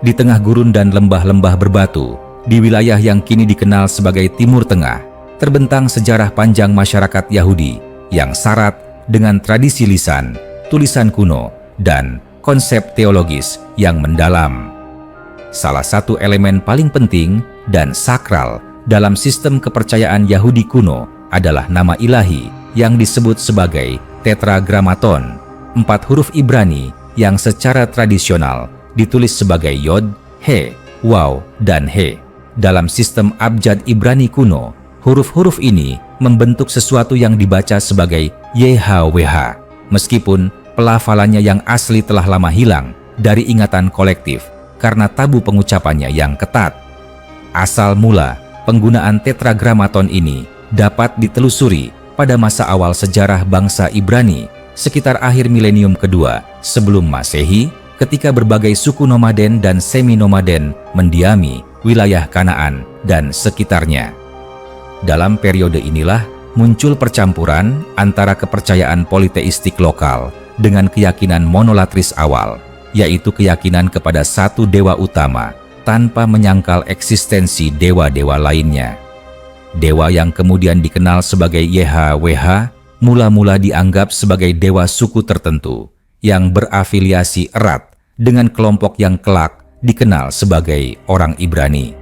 di tengah gurun dan lembah-lembah berbatu, di wilayah yang kini dikenal sebagai Timur Tengah, terbentang sejarah panjang masyarakat Yahudi yang syarat dengan tradisi lisan, tulisan kuno, dan konsep teologis yang mendalam. Salah satu elemen paling penting dan sakral dalam sistem kepercayaan Yahudi kuno adalah nama ilahi yang disebut sebagai Tetragrammaton, 4 huruf Ibrani yang secara tradisional ditulis sebagai Yod, He, Waw, dan He. Dalam sistem abjad Ibrani kuno, huruf-huruf ini membentuk sesuatu yang dibaca sebagai YHWH, meskipun pelafalannya yang asli telah lama hilang dari ingatan kolektif karena tabu pengucapannya yang ketat. Asal mula penggunaan Tetragrammaton ini dapat ditelusuri pada masa awal sejarah bangsa Ibrani sekitar akhir milenium kedua sebelum Masehi, ketika berbagai suku nomaden dan semi-nomaden mendiami wilayah Kanaan dan sekitarnya. Dalam periode inilah muncul percampuran antara kepercayaan politeistik lokal dengan keyakinan monolatris awal, yaitu keyakinan kepada satu dewa utama tanpa menyangkal eksistensi dewa-dewa lainnya. Dewa yang kemudian dikenal sebagai YHWH mula-mula dianggap sebagai dewa suku tertentu yang berafiliasi erat dengan kelompok yang kelak dikenal sebagai orang Ibrani.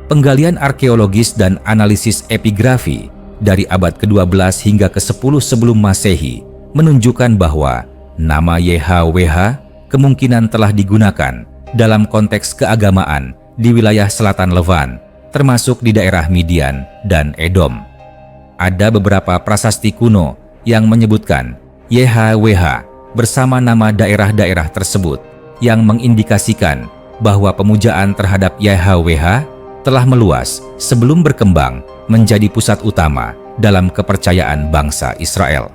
Penggalian arkeologis dan analisis epigrafi dari abad ke-12 hingga ke-10 sebelum Masehi menunjukkan bahwa nama YHWH kemungkinan telah digunakan dalam konteks keagamaan di wilayah selatan Levan, termasuk di daerah Midian dan Edom. Ada beberapa prasasti kuno yang menyebutkan YHWH bersama nama daerah-daerah tersebut yang mengindikasikan bahwa pemujaan terhadap YHWH telah meluas sebelum berkembang menjadi pusat utama dalam kepercayaan bangsa Israel.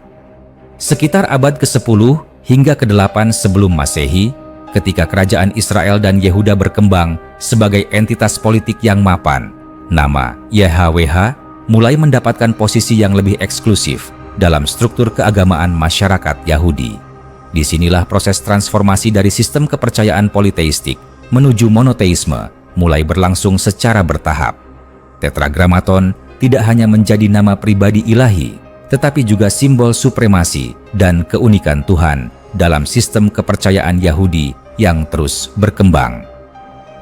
Sekitar abad ke-10 hingga ke-8 sebelum Masehi, ketika kerajaan Israel dan Yehuda berkembang sebagai entitas politik yang mapan, nama YHWH mulai mendapatkan posisi yang lebih eksklusif dalam struktur keagamaan masyarakat Yahudi. Disinilah proses transformasi dari sistem kepercayaan politeistik menuju monoteisme mulai berlangsung secara bertahap. Tetragrammaton tidak hanya menjadi nama pribadi ilahi, tetapi juga simbol supremasi dan keunikan Tuhan dalam sistem kepercayaan Yahudi yang terus berkembang.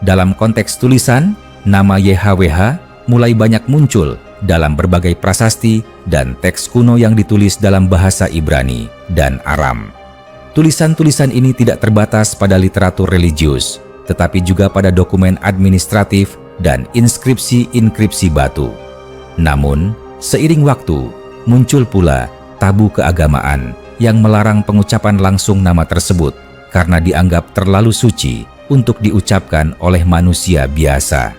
Dalam konteks tulisan, nama YHWH mulai banyak muncul dalam berbagai prasasti dan teks kuno yang ditulis dalam bahasa Ibrani dan Aram. Tulisan-tulisan ini tidak terbatas pada literatur religius, tetapi juga pada dokumen administratif dan inskripsi-inskripsi batu. Namun, seiring waktu, muncul pula tabu keagamaan yang melarang pengucapan langsung nama tersebut karena dianggap terlalu suci untuk diucapkan oleh manusia biasa.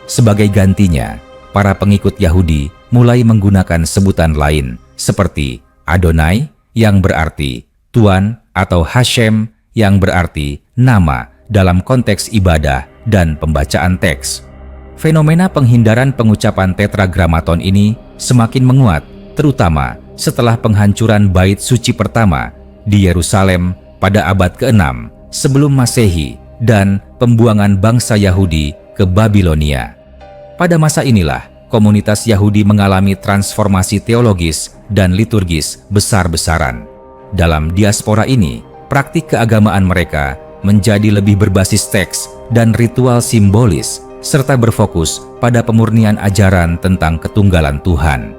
Sebagai gantinya, para pengikut Yahudi mulai menggunakan sebutan lain seperti Adonai yang berarti Tuan atau Hashem yang berarti nama dalam konteks ibadah dan pembacaan teks. Fenomena penghindaran pengucapan Tetragrammaton ini semakin menguat, terutama setelah penghancuran Bait Suci pertama di Yerusalem pada abad ke-6 sebelum Masehi dan pembuangan bangsa Yahudi ke Babilonia. Pada masa inilah, komunitas Yahudi mengalami transformasi teologis dan liturgis besar-besaran. Dalam diaspora ini, praktik keagamaan mereka menjadi lebih berbasis teks dan ritual simbolis, serta berfokus pada pemurnian ajaran tentang ketunggalan Tuhan.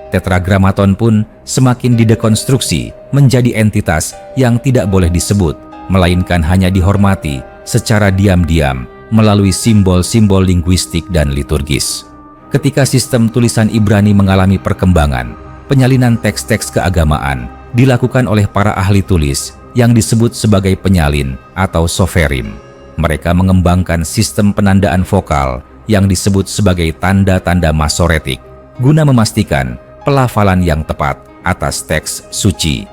Tetragrammaton pun semakin didekonstruksi menjadi entitas yang tidak boleh disebut, melainkan hanya dihormati secara diam-diam melalui simbol-simbol linguistik dan liturgis. Ketika sistem tulisan Ibrani mengalami perkembangan, penyalinan teks-teks keagamaan dilakukan oleh para ahli tulis yang disebut sebagai penyalin atau soferim. Mereka mengembangkan sistem penandaan vokal yang disebut sebagai tanda-tanda masoretik guna memastikan pelafalan yang tepat atas teks suci.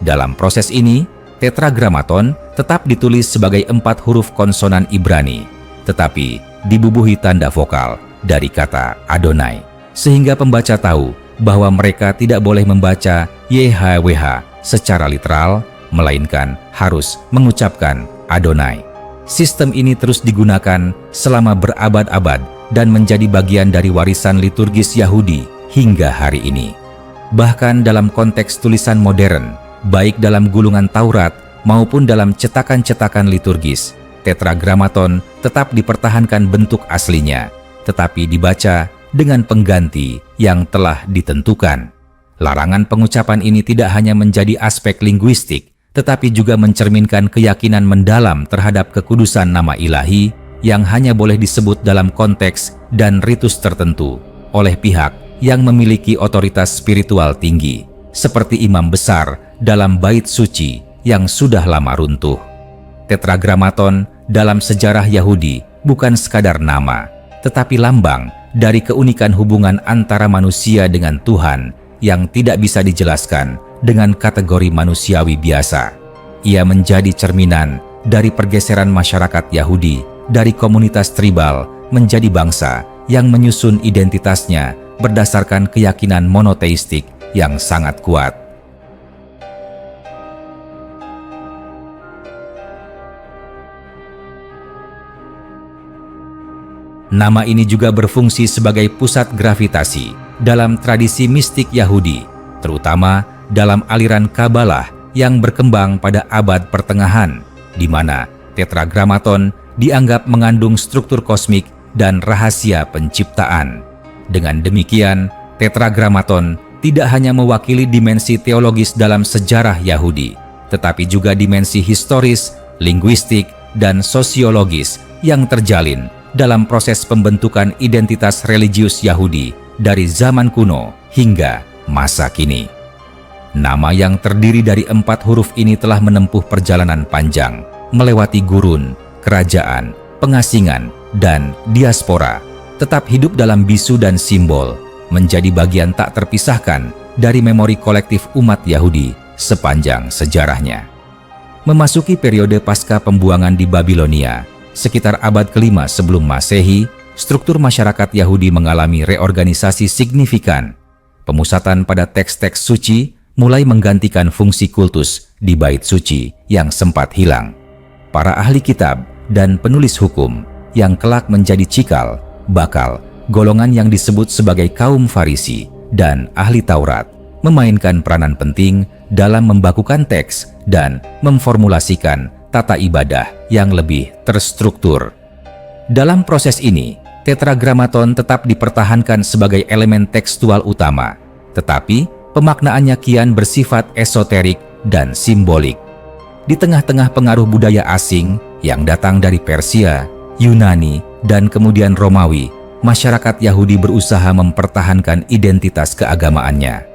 Dalam proses ini, Tetragrammaton tetap ditulis sebagai 4 huruf konsonan Ibrani, tetapi dibubuhi tanda vokal dari kata Adonai, sehingga pembaca tahu bahwa mereka tidak boleh membaca YHWH secara literal, melainkan harus mengucapkan Adonai. Sistem ini terus digunakan selama berabad-abad dan menjadi bagian dari warisan liturgis Yahudi hingga hari ini. Bahkan dalam konteks tulisan modern, baik dalam gulungan Taurat maupun dalam cetakan-cetakan liturgis, Tetragrammaton tetap dipertahankan bentuk aslinya, tetapi dibaca dengan pengganti yang telah ditentukan. Larangan pengucapan ini tidak hanya menjadi aspek linguistik, tetapi juga mencerminkan keyakinan mendalam terhadap kekudusan nama ilahi yang hanya boleh disebut dalam konteks dan ritus tertentu oleh pihak yang memiliki otoritas spiritual tinggi, seperti imam besar dalam bait suci yang sudah lama runtuh. Tetragrammaton dalam sejarah Yahudi bukan sekadar nama, tetapi lambang dari keunikan hubungan antara manusia dengan Tuhan yang tidak bisa dijelaskan dengan kategori manusiawi biasa. Ia menjadi cerminan dari pergeseran masyarakat Yahudi dari komunitas tribal menjadi bangsa yang menyusun identitasnya berdasarkan keyakinan monoteistik yang sangat kuat. Nama ini juga berfungsi sebagai pusat gravitasi dalam tradisi mistik Yahudi, terutama dalam aliran Kabalah yang berkembang pada abad pertengahan, di mana Tetragrammaton dianggap mengandung struktur kosmik dan rahasia penciptaan. Dengan demikian, Tetragrammaton tidak hanya mewakili dimensi teologis dalam sejarah Yahudi, tetapi juga dimensi historis, linguistik, dan sosiologis yang terjalin dalam proses pembentukan identitas religius Yahudi dari zaman kuno hingga masa kini. Nama yang terdiri dari 4 huruf ini telah menempuh perjalanan panjang, melewati gurun, kerajaan, pengasingan, dan diaspora, tetap hidup dalam bisu dan simbol, menjadi bagian tak terpisahkan dari memori kolektif umat Yahudi sepanjang sejarahnya. Memasuki periode pasca pembuangan di Babilonia, sekitar abad ke-5 sebelum Masehi, struktur masyarakat Yahudi mengalami reorganisasi signifikan. Pemusatan pada teks-teks suci mulai menggantikan fungsi kultus di bait suci yang sempat hilang. Para ahli kitab dan penulis hukum yang kelak menjadi cikal bakal golongan yang disebut sebagai kaum Farisi dan ahli Taurat memainkan peranan penting dalam membakukan teks dan memformulasikan tata ibadah yang lebih terstruktur. Dalam proses ini, Tetragrammaton tetap dipertahankan sebagai elemen tekstual utama, tetapi pemaknaannya kian bersifat esoterik dan simbolik. Di tengah-tengah pengaruh budaya asing yang datang dari Persia, Yunani, dan kemudian Romawi, masyarakat Yahudi berusaha mempertahankan identitas keagamaannya.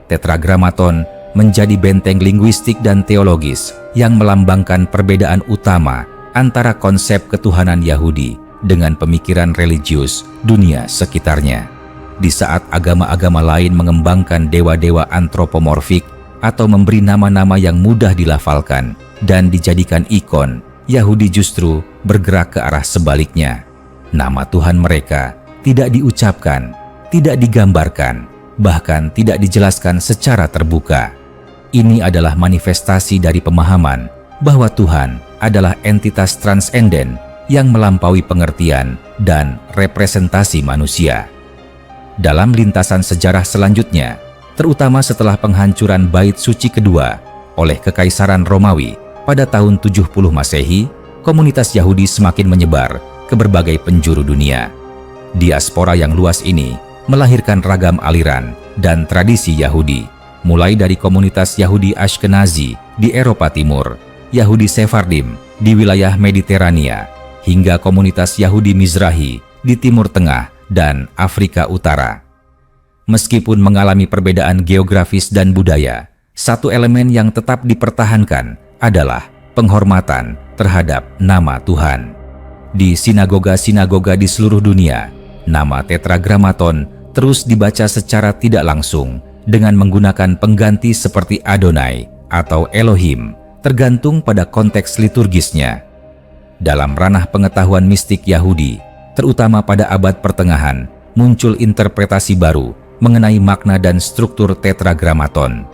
Tetragrammaton menjadi benteng linguistik dan teologis yang melambangkan perbedaan utama antara konsep ketuhanan Yahudi dengan pemikiran religius dunia sekitarnya. Di saat agama-agama lain mengembangkan dewa-dewa antropomorfik atau memberi nama-nama yang mudah dilafalkan dan dijadikan ikon, Yahudi justru bergerak ke arah sebaliknya. Nama Tuhan mereka tidak diucapkan, tidak digambarkan, bahkan tidak dijelaskan secara terbuka. Ini adalah manifestasi dari pemahaman bahwa Tuhan adalah entitas transenden yang melampaui pengertian dan representasi manusia. Dalam lintasan sejarah selanjutnya, terutama setelah penghancuran Bait Suci kedua oleh Kekaisaran Romawi pada tahun 70 Masehi, komunitas Yahudi semakin menyebar ke berbagai penjuru dunia. Diaspora yang luas ini melahirkan ragam aliran dan tradisi Yahudi, mulai dari komunitas Yahudi Ashkenazi di Eropa Timur, Yahudi Sephardim di wilayah Mediterania, hingga komunitas Yahudi Mizrahi di Timur Tengah dan Afrika Utara. Meskipun mengalami perbedaan geografis dan budaya, satu elemen yang tetap dipertahankan adalah penghormatan terhadap nama Tuhan. Di sinagoga-sinagoga di seluruh dunia, nama Tetragrammaton terus dibaca secara tidak langsung dengan menggunakan pengganti seperti Adonai atau Elohim, tergantung pada konteks liturgisnya. Dalam ranah pengetahuan mistik Yahudi, terutama pada abad pertengahan, muncul interpretasi baru mengenai makna dan struktur Tetragrammaton.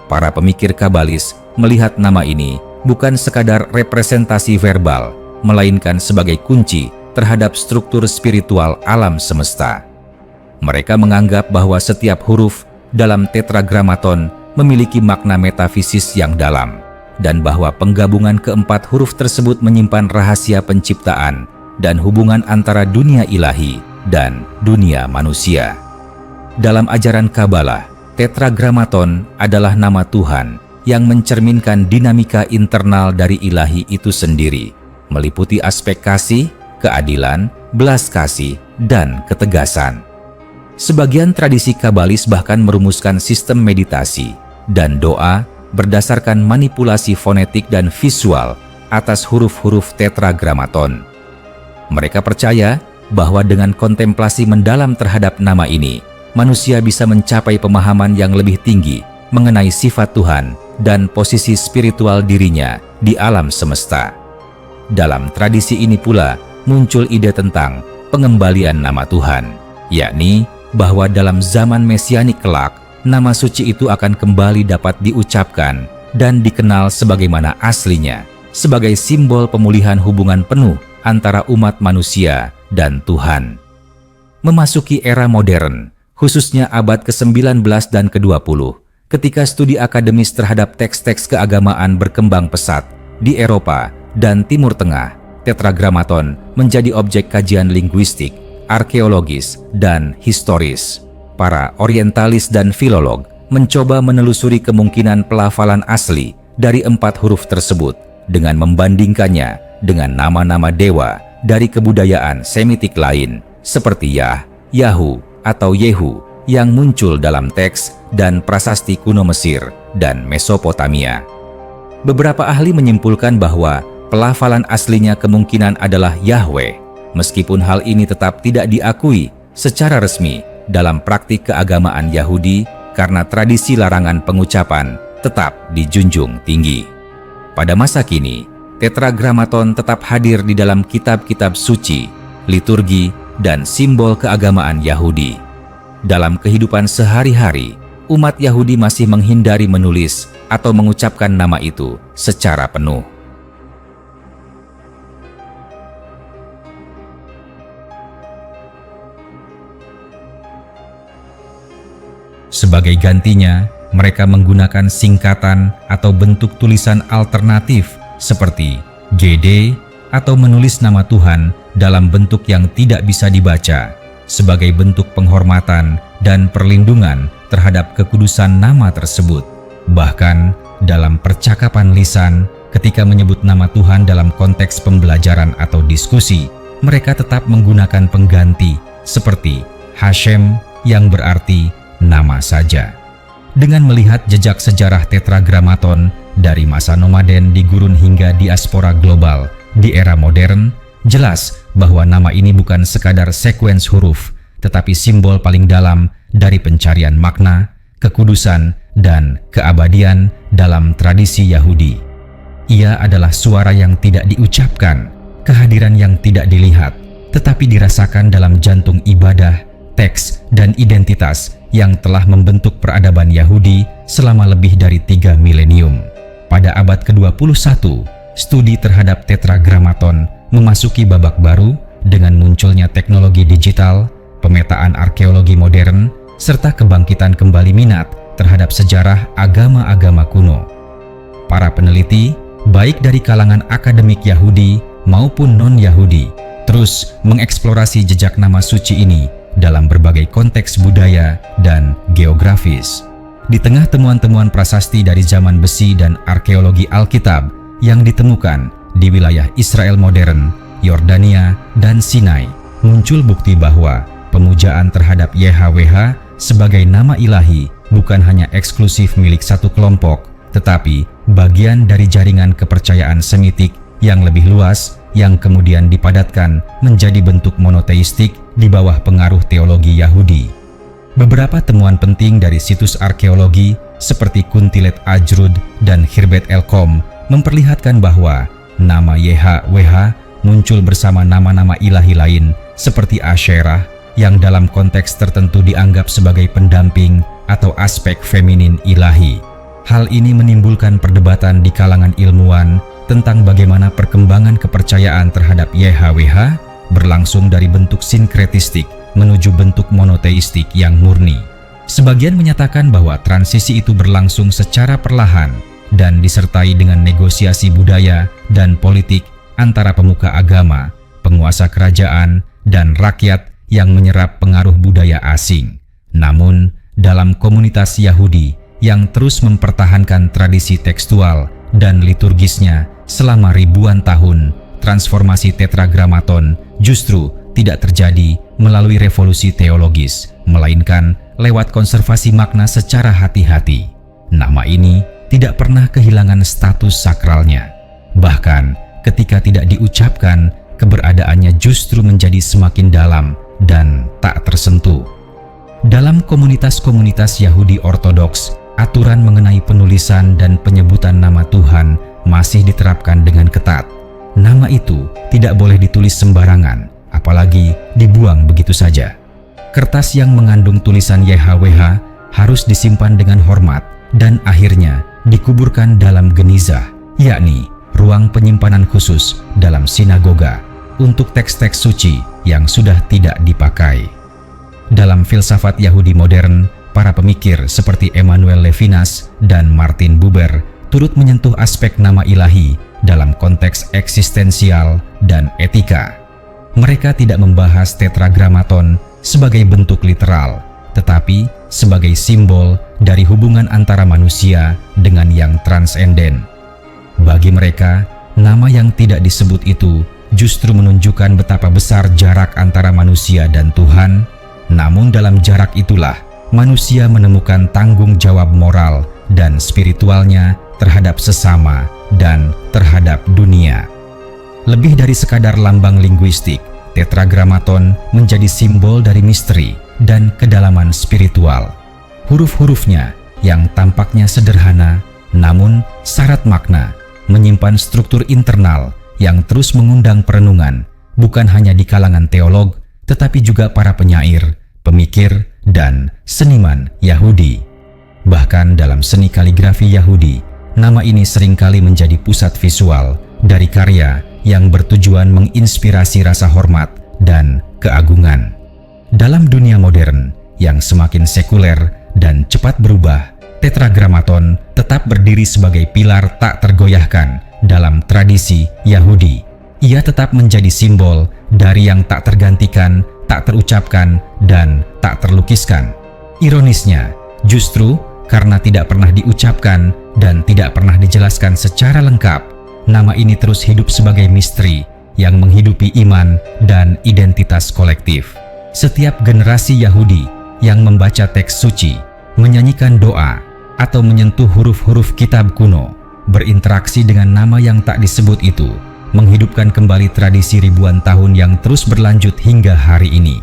Para pemikir kabalis melihat nama ini bukan sekadar representasi verbal, melainkan sebagai kunci terhadap struktur spiritual alam semesta. Mereka menganggap bahwa setiap huruf dalam tetragramaton memiliki makna metafisis yang dalam, dan bahwa penggabungan keempat huruf tersebut menyimpan rahasia penciptaan dan hubungan antara dunia ilahi dan dunia manusia. Dalam ajaran Kabalah, tetragramaton adalah nama Tuhan yang mencerminkan dinamika internal dari ilahi itu sendiri, meliputi aspek kasih, keadilan, belas kasih, dan ketegasan. Sebagian tradisi Kabalis bahkan merumuskan sistem meditasi dan doa berdasarkan manipulasi fonetik dan visual atas huruf-huruf tetragramaton. Mereka percaya bahwa dengan kontemplasi mendalam terhadap nama ini, manusia bisa mencapai pemahaman yang lebih tinggi mengenai sifat Tuhan dan posisi spiritual dirinya di alam semesta. Dalam tradisi ini pula muncul ide tentang pengembalian nama Tuhan, yakni bahwa dalam zaman mesianik kelak, nama suci itu akan kembali dapat diucapkan dan dikenal sebagaimana aslinya, sebagai simbol pemulihan hubungan penuh antara umat manusia dan Tuhan. Memasuki era modern, khususnya abad ke-19 dan ke-20, ketika studi akademis terhadap teks-teks keagamaan berkembang pesat di Eropa dan Timur Tengah, tetragramaton menjadi objek kajian linguistik, arkeologis, dan historis. Para orientalis dan filolog mencoba menelusuri kemungkinan pelafalan asli dari empat huruf tersebut dengan membandingkannya dengan nama-nama dewa dari kebudayaan Semitik lain seperti Yah, Yahu, atau Yehu yang muncul dalam teks dan prasasti kuno Mesir dan Mesopotamia. Beberapa ahli menyimpulkan bahwa pelafalan aslinya kemungkinan adalah Yahweh, meskipun hal ini tetap tidak diakui secara resmi dalam praktik keagamaan Yahudi karena tradisi larangan pengucapan tetap dijunjung tinggi. Pada masa kini, tetragramaton tetap hadir di dalam kitab-kitab suci, liturgi, dan simbol keagamaan Yahudi. Dalam kehidupan sehari-hari, umat Yahudi masih menghindari menulis atau mengucapkan nama itu secara penuh. Sebagai gantinya, mereka menggunakan singkatan atau bentuk tulisan alternatif seperti GD atau menulis nama Tuhan dalam bentuk yang tidak bisa dibaca sebagai bentuk penghormatan dan perlindungan terhadap kekudusan nama tersebut. Bahkan dalam percakapan lisan, ketika menyebut nama Tuhan dalam konteks pembelajaran atau diskusi, mereka tetap menggunakan pengganti seperti Hashem yang berarti nama saja. Dengan melihat jejak sejarah tetragramaton dari masa nomaden di gurun hingga diaspora global di era modern, jelas bahwa nama ini bukan sekadar sekuens huruf, tetapi simbol paling dalam dari pencarian makna, kekudusan, dan keabadian dalam tradisi Yahudi. Ia adalah suara yang tidak diucapkan, kehadiran yang tidak dilihat, tetapi dirasakan dalam jantung ibadah, teks, dan identitas yang telah membentuk peradaban Yahudi selama lebih dari 3 milenium. Pada abad ke-21, studi terhadap tetragramaton memasuki babak baru dengan munculnya teknologi digital, pemetaan arkeologi modern, serta kebangkitan kembali minat terhadap sejarah agama-agama kuno. Para peneliti, baik dari kalangan akademik Yahudi maupun non-Yahudi, terus mengeksplorasi jejak nama suci ini dalam berbagai konteks budaya dan geografis. Di tengah temuan-temuan prasasti dari zaman besi dan arkeologi Alkitab yang ditemukan di wilayah Israel modern, Yordania, dan Sinai, muncul bukti bahwa pemujaan terhadap YHWH sebagai nama ilahi bukan hanya eksklusif milik satu kelompok, tetapi bagian dari jaringan kepercayaan Semitik yang lebih luas yang kemudian dipadatkan menjadi bentuk monoteistik di bawah pengaruh teologi Yahudi. Beberapa temuan penting dari situs arkeologi seperti Kuntilet Ajrud dan Khirbet Elkom memperlihatkan bahwa nama YHWH muncul bersama nama-nama ilahi lain seperti Asyerah yang dalam konteks tertentu dianggap sebagai pendamping atau aspek feminin ilahi. Hal ini menimbulkan perdebatan di kalangan ilmuwan tentang bagaimana perkembangan kepercayaan terhadap YHWH berlangsung dari bentuk sinkretistik menuju bentuk monoteistik yang murni. Sebagian menyatakan bahwa transisi itu berlangsung secara perlahan dan disertai dengan negosiasi budaya dan politik antara pemuka agama, penguasa kerajaan, dan rakyat yang menyerap pengaruh budaya asing. Namun, dalam komunitas Yahudi yang terus mempertahankan tradisi tekstual dan liturgisnya selama ribuan tahun, transformasi tetragramaton justru tidak terjadi melalui revolusi teologis, melainkan lewat konservasi makna secara hati-hati. Nama ini tidak pernah kehilangan status sakralnya. Bahkan ketika tidak diucapkan, keberadaannya justru menjadi semakin dalam dan tak tersentuh. Dalam komunitas-komunitas Yahudi Ortodoks, aturan mengenai penulisan dan penyebutan nama Tuhan masih diterapkan dengan ketat. Nama itu tidak boleh ditulis sembarangan, apalagi dibuang begitu saja. Kertas yang mengandung tulisan YHWH harus disimpan dengan hormat dan akhirnya dikuburkan dalam genizah, yakni ruang penyimpanan khusus dalam sinagoga untuk teks-teks suci yang sudah tidak dipakai. Dalam filsafat Yahudi modern, para pemikir seperti Emanuel Levinas dan Martin Buber turut menyentuh aspek nama ilahi dalam konteks eksistensial dan etika. Mereka tidak membahas tetragramaton sebagai bentuk literal, tetapi sebagai simbol dari hubungan antara manusia dengan yang transenden. Bagi mereka, nama yang tidak disebut itu justru menunjukkan betapa besar jarak antara manusia dan Tuhan. Namun dalam jarak itulah manusia menemukan tanggung jawab moral dan spiritualnya terhadap sesama dan terhadap dunia. Lebih dari sekadar lambang linguistik, tetragramaton menjadi simbol dari misteri dan kedalaman spiritual. Huruf-hurufnya yang tampaknya sederhana, namun syarat makna, menyimpan struktur internal yang terus mengundang perenungan, bukan hanya di kalangan teolog, tetapi juga para penyair, pemikir, dan seniman Yahudi. Bahkan dalam seni kaligrafi Yahudi, nama ini seringkali menjadi pusat visual dari karya yang bertujuan menginspirasi rasa hormat dan keagungan. Dalam dunia modern yang semakin sekuler dan cepat berubah, tetragramaton tetap berdiri sebagai pilar tak tergoyahkan dalam tradisi Yahudi. Ia tetap menjadi simbol dari yang tak tergantikan, tak terucapkan, dan tak terlukiskan. Ironisnya, justru karena tidak pernah diucapkan dan tidak pernah dijelaskan secara lengkap, nama ini terus hidup sebagai misteri yang menghidupi iman dan identitas kolektif. Setiap generasi Yahudi yang membaca teks suci, menyanyikan doa, atau menyentuh huruf-huruf kitab kuno, berinteraksi dengan nama yang tak disebut itu, menghidupkan kembali tradisi ribuan tahun yang terus berlanjut hingga hari ini.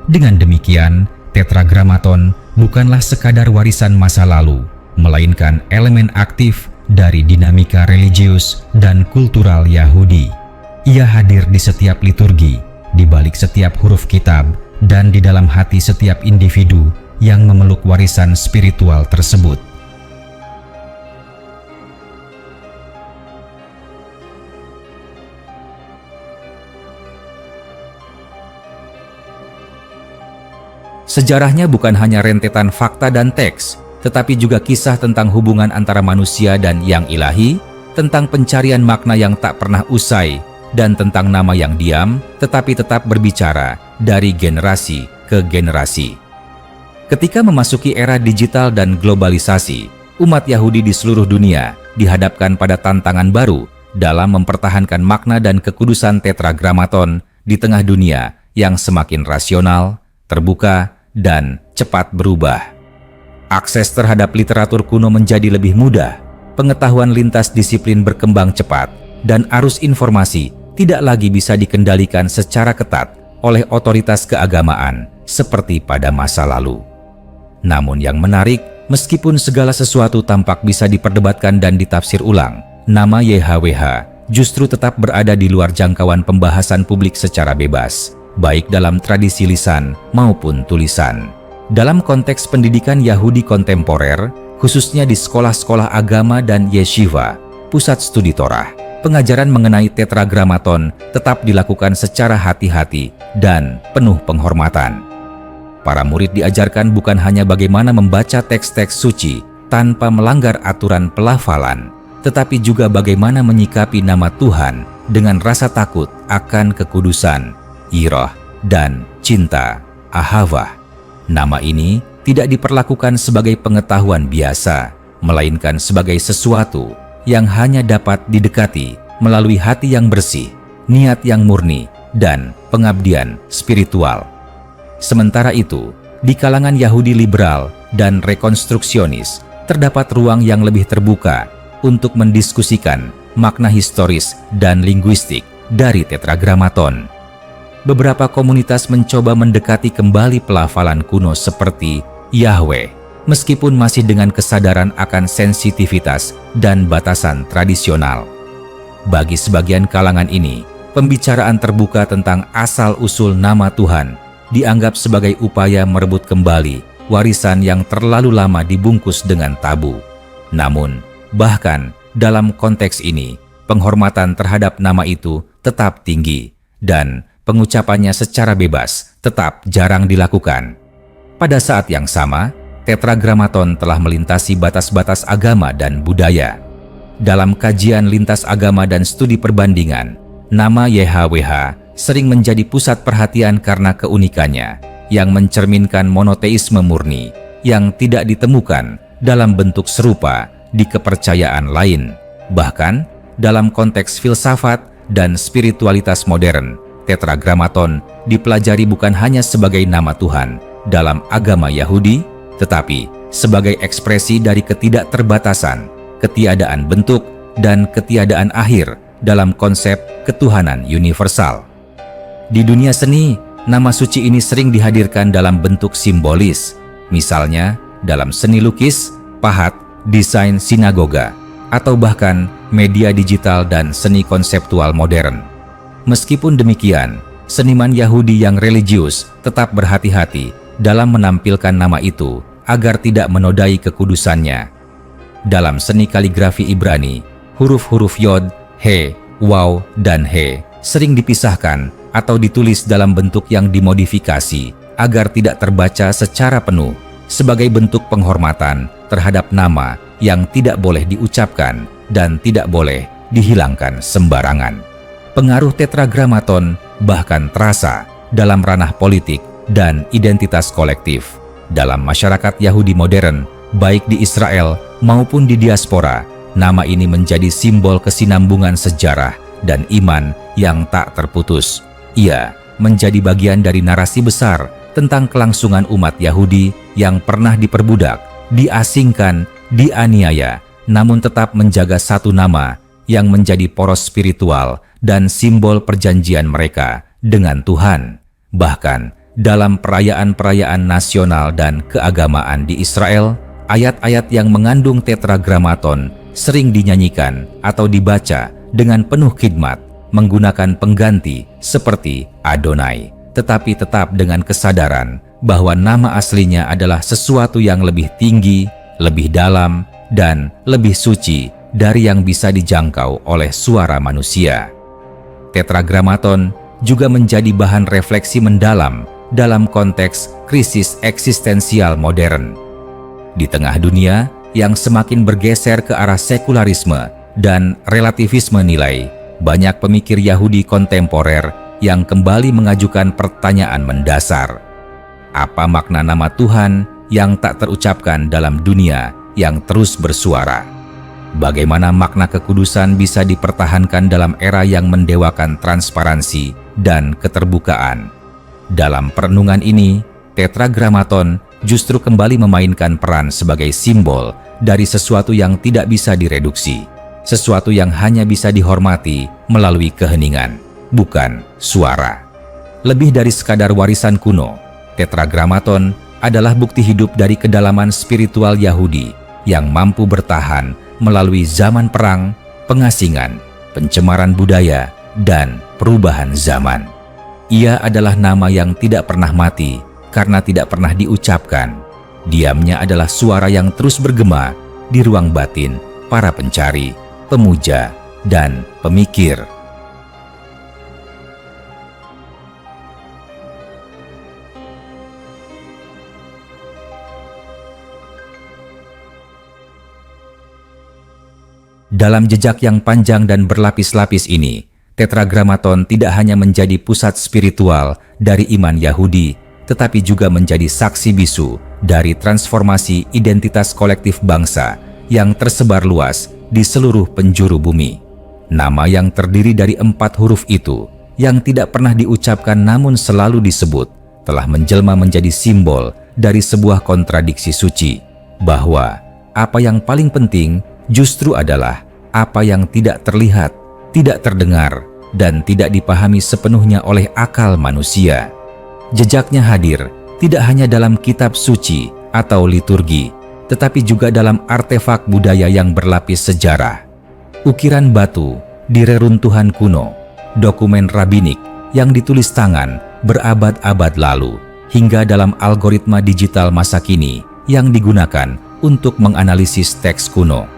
Dengan demikian, tetragramaton bukanlah sekadar warisan masa lalu, melainkan elemen aktif dari dinamika religius dan kultural Yahudi. Ia hadir di setiap liturgi, di balik setiap huruf kitab, dan di dalam hati setiap individu yang memeluk warisan spiritual tersebut. Sejarahnya bukan hanya rentetan fakta dan teks, tetapi juga kisah tentang hubungan antara manusia dan yang ilahi, tentang pencarian makna yang tak pernah usai, dan tentang nama yang diam tetapi tetap berbicara dari generasi ke generasi. Ketika memasuki era digital dan globalisasi, umat Yahudi di seluruh dunia dihadapkan pada tantangan baru dalam mempertahankan makna dan kekudusan tetragramaton di tengah dunia yang semakin rasional, terbuka, dan cepat berubah. Akses terhadap literatur kuno menjadi lebih mudah, pengetahuan lintas disiplin berkembang cepat, dan arus informasi tidak lagi bisa dikendalikan secara ketat oleh otoritas keagamaan seperti pada masa lalu. Namun yang menarik, meskipun segala sesuatu tampak bisa diperdebatkan dan ditafsir ulang, nama YHWH justru tetap berada di luar jangkauan pembahasan publik secara bebas, baik dalam tradisi lisan maupun tulisan. Dalam konteks pendidikan Yahudi kontemporer, khususnya di sekolah-sekolah agama dan yeshiva, pusat studi Torah, pengajaran mengenai Tetragrammaton tetap dilakukan secara hati-hati dan penuh penghormatan. Para murid diajarkan bukan hanya bagaimana membaca teks-teks suci tanpa melanggar aturan pelafalan, tetapi juga bagaimana menyikapi nama Tuhan dengan rasa takut akan kekudusan, yirah, dan cinta, ahavah. Nama ini tidak diperlakukan sebagai pengetahuan biasa, melainkan sebagai sesuatu yang hanya dapat didekati melalui hati yang bersih, niat yang murni, dan pengabdian spiritual. Sementara itu, di kalangan Yahudi liberal dan rekonstruksionis, terdapat ruang yang lebih terbuka untuk mendiskusikan makna historis dan linguistik dari Tetragrammaton. Beberapa komunitas mencoba mendekati kembali pelafalan kuno seperti Yahweh, meskipun masih dengan kesadaran akan sensitivitas dan batasan tradisional. Bagi sebagian kalangan ini, pembicaraan terbuka tentang asal-usul nama Tuhan dianggap sebagai upaya merebut kembali warisan yang terlalu lama dibungkus dengan tabu. Namun, bahkan dalam konteks ini, penghormatan terhadap nama itu tetap tinggi dan pengucapannya secara bebas tetap jarang dilakukan. Pada saat yang sama, Tetragrammaton telah melintasi batas-batas agama dan budaya. Dalam kajian lintas agama dan studi perbandingan, nama YHWH sering menjadi pusat perhatian karena keunikannya yang mencerminkan monoteisme murni yang tidak ditemukan dalam bentuk serupa di kepercayaan lain. Bahkan, dalam konteks filsafat dan spiritualitas modern, Tetragrammaton dipelajari bukan hanya sebagai nama Tuhan dalam agama Yahudi, tetapi sebagai ekspresi dari ketidakterbatasan, ketiadaan bentuk, dan ketiadaan akhir dalam konsep ketuhanan universal. Di dunia seni, nama suci ini sering dihadirkan dalam bentuk simbolis, misalnya dalam seni lukis, pahat, desain sinagoga, atau bahkan media digital dan seni konseptual modern. Meskipun demikian, seniman Yahudi yang religius tetap berhati-hati dalam menampilkan nama itu agar tidak menodai kekudusannya. Dalam seni kaligrafi Ibrani, huruf-huruf Yod, He, Waw, dan He sering dipisahkan atau ditulis dalam bentuk yang dimodifikasi agar tidak terbaca secara penuh sebagai bentuk penghormatan terhadap nama yang tidak boleh diucapkan dan tidak boleh dihilangkan sembarangan. Pengaruh Tetragrammaton bahkan terasa dalam ranah politik dan identitas kolektif. Dalam masyarakat Yahudi modern, baik di Israel maupun di diaspora, nama ini menjadi simbol kesinambungan sejarah dan iman yang tak terputus. Ia menjadi bagian dari narasi besar tentang kelangsungan umat Yahudi yang pernah diperbudak, diasingkan, dianiaya, namun tetap menjaga satu nama yang menjadi poros spiritual dan simbol perjanjian mereka dengan Tuhan. Bahkan dalam perayaan-perayaan nasional dan keagamaan di Israel, ayat-ayat yang mengandung Tetragrammaton sering dinyanyikan atau dibaca dengan penuh khidmat, menggunakan pengganti seperti Adonai, tetapi tetap dengan kesadaran bahwa nama aslinya adalah sesuatu yang lebih tinggi, lebih dalam, dan lebih suci dari yang bisa dijangkau oleh suara manusia. Tetragrammaton juga menjadi bahan refleksi mendalam dalam konteks krisis eksistensial modern. Di tengah dunia yang semakin bergeser ke arah sekularisme dan relativisme nilai, banyak pemikir Yahudi kontemporer yang kembali mengajukan pertanyaan mendasar. Apa makna nama Tuhan yang tak terucapkan dalam dunia yang terus bersuara? Bagaimana makna kekudusan bisa dipertahankan dalam era yang mendewakan transparansi dan keterbukaan? Dalam perenungan ini, Tetragrammaton justru kembali memainkan peran sebagai simbol dari sesuatu yang tidak bisa direduksi, sesuatu yang hanya bisa dihormati melalui keheningan, bukan suara. Lebih dari sekadar warisan kuno, Tetragrammaton adalah bukti hidup dari kedalaman spiritual Yahudi yang mampu bertahan melalui zaman perang, pengasingan, pencemaran budaya, dan perubahan zaman. Ia adalah nama yang tidak pernah mati karena tidak pernah diucapkan. Diamnya adalah suara yang terus bergema di ruang batin para pencari, pemuja, dan pemikir. Dalam jejak yang panjang dan berlapis-lapis ini, Tetragrammaton tidak hanya menjadi pusat spiritual dari iman Yahudi, tetapi juga menjadi saksi bisu dari transformasi identitas kolektif bangsa yang tersebar luas di seluruh penjuru bumi. Nama yang terdiri dari 4 huruf itu, yang tidak pernah diucapkan namun selalu disebut, telah menjelma menjadi simbol dari sebuah kontradiksi suci, bahwa apa yang paling penting justru adalah apa yang tidak terlihat, tidak terdengar, dan tidak dipahami sepenuhnya oleh akal manusia. Jejaknya hadir tidak hanya dalam kitab suci atau liturgi, tetapi juga dalam artefak budaya yang berlapis sejarah. Ukiran batu di reruntuhan kuno, dokumen rabinik yang ditulis tangan berabad-abad lalu, hingga dalam algoritma digital masa kini yang digunakan untuk menganalisis teks kuno.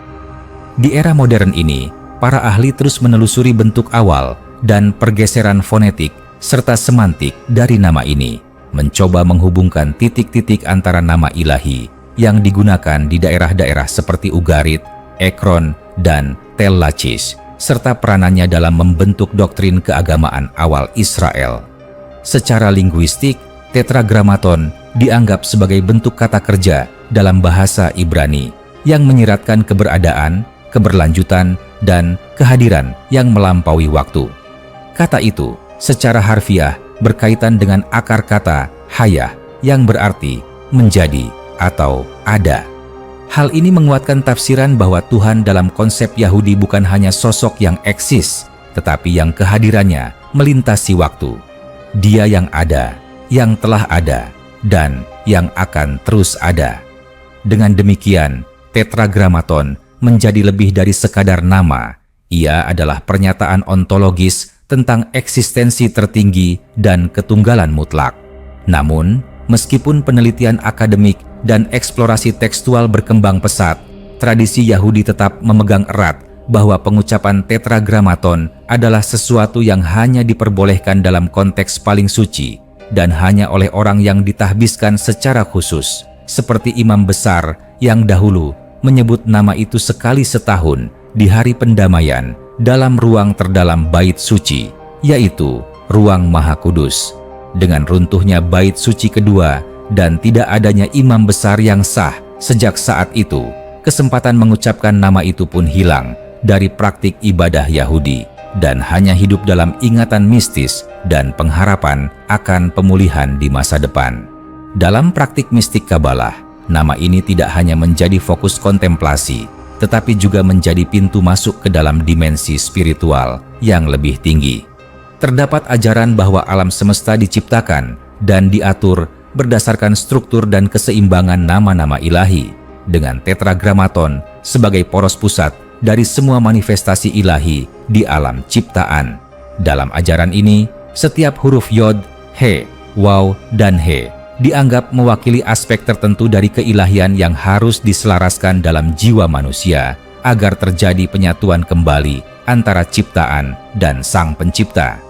Di era modern ini, para ahli terus menelusuri bentuk awal dan pergeseran fonetik serta semantik dari nama ini, mencoba menghubungkan titik-titik antara nama ilahi yang digunakan di daerah-daerah seperti Ugarit, Ekron, dan Tel Lachish, serta peranannya dalam membentuk doktrin keagamaan awal Israel. Secara linguistik, Tetragrammaton dianggap sebagai bentuk kata kerja dalam bahasa Ibrani yang menyiratkan keberadaan, keberlanjutan, dan kehadiran yang melampaui waktu. Kata itu secara harfiah berkaitan dengan akar kata hayah yang berarti menjadi atau ada. Hal ini menguatkan tafsiran bahwa Tuhan dalam konsep Yahudi bukan hanya sosok yang eksis, tetapi yang kehadirannya melintasi waktu. Dia yang ada, yang telah ada, dan yang akan terus ada. Dengan demikian, Tetragrammaton menjadi lebih dari sekadar nama. Ia adalah pernyataan ontologis tentang eksistensi tertinggi dan ketunggalan mutlak. Namun, meskipun penelitian akademik dan eksplorasi tekstual berkembang pesat, tradisi Yahudi tetap memegang erat bahwa pengucapan Tetragrammaton adalah sesuatu yang hanya diperbolehkan dalam konteks paling suci dan hanya oleh orang yang ditahbiskan secara khusus, seperti imam besar yang dahulu menyebut nama itu sekali setahun di hari pendamaian dalam ruang terdalam bait suci, yaitu ruang Maha Kudus. Dengan runtuhnya bait suci kedua dan tidak adanya imam besar yang sah sejak saat itu, kesempatan mengucapkan nama itu pun hilang dari praktik ibadah Yahudi dan hanya hidup dalam ingatan mistis dan pengharapan akan pemulihan di masa depan. Dalam praktik mistik Kabalah, nama ini tidak hanya menjadi fokus kontemplasi, tetapi juga menjadi pintu masuk ke dalam dimensi spiritual yang lebih tinggi. Terdapat ajaran bahwa alam semesta diciptakan dan diatur berdasarkan struktur dan keseimbangan nama-nama ilahi, dengan Tetragrammaton sebagai poros pusat dari semua manifestasi ilahi di alam ciptaan. Dalam ajaran ini, setiap huruf Yod, He, Waw, dan He dianggap mewakili aspek tertentu dari keilahian yang harus diselaraskan dalam jiwa manusia agar terjadi penyatuan kembali antara ciptaan dan Sang Pencipta.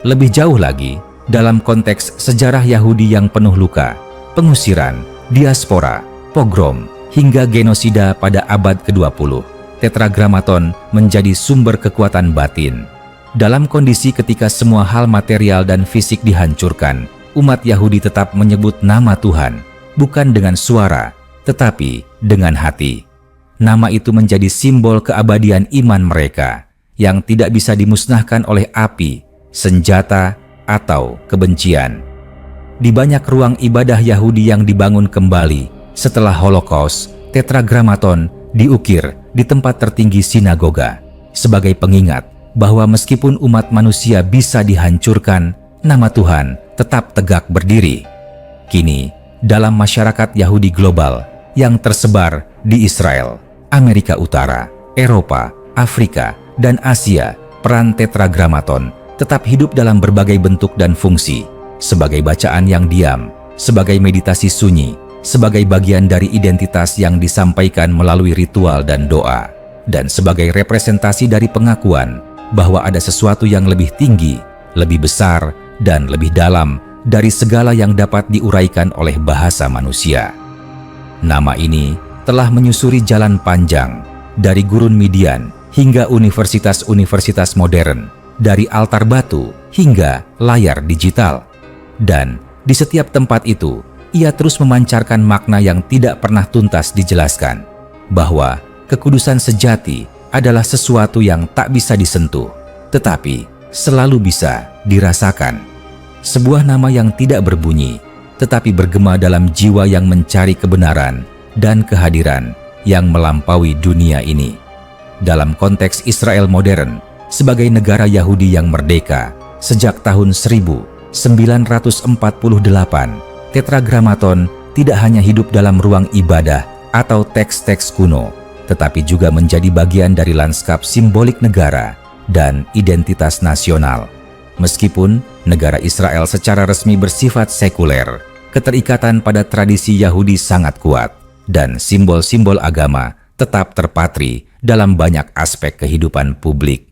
Lebih jauh lagi, dalam konteks sejarah Yahudi yang penuh luka, pengusiran, diaspora, pogrom, hingga genosida pada abad ke-20, Tetragrammaton menjadi sumber kekuatan batin. Dalam kondisi ketika semua hal material dan fisik dihancurkan, umat Yahudi tetap menyebut nama Tuhan, bukan dengan suara, tetapi dengan hati. Nama itu menjadi simbol keabadian iman mereka, yang tidak bisa dimusnahkan oleh api, senjata, atau kebencian. Di banyak ruang ibadah Yahudi yang dibangun kembali setelah Holocaust, Tetragrammaton diukir di tempat tertinggi sinagoga, sebagai pengingat bahwa meskipun umat manusia bisa dihancurkan, nama Tuhan tetap tegak berdiri. Kini, dalam masyarakat Yahudi global yang tersebar di Israel, Amerika Utara, Eropa, Afrika, dan Asia, peran Tetragrammaton tetap hidup dalam berbagai bentuk dan fungsi, sebagai bacaan yang diam, sebagai meditasi sunyi, sebagai bagian dari identitas yang disampaikan melalui ritual dan doa, dan sebagai representasi dari pengakuan bahwa ada sesuatu yang lebih tinggi, lebih besar, dan lebih dalam dari segala yang dapat diuraikan oleh bahasa manusia. Nama ini telah menyusuri jalan panjang dari gurun Midian hingga universitas-universitas modern, dari altar batu hingga layar digital. Dan di setiap tempat itu, ia terus memancarkan makna yang tidak pernah tuntas dijelaskan, bahwa kekudusan sejati adalah sesuatu yang tak bisa disentuh, tetapi selalu bisa dirasakan. Sebuah nama yang tidak berbunyi, tetapi bergema dalam jiwa yang mencari kebenaran dan kehadiran yang melampaui dunia ini. Dalam konteks Israel modern, sebagai negara Yahudi yang merdeka sejak tahun 1948, Tetragrammaton tidak hanya hidup dalam ruang ibadah atau teks-teks kuno, tetapi juga menjadi bagian dari lanskap simbolik negara dan identitas nasional. Meskipun negara Israel secara resmi bersifat sekuler, keterikatan pada tradisi Yahudi sangat kuat, dan simbol-simbol agama tetap terpatri dalam banyak aspek kehidupan publik.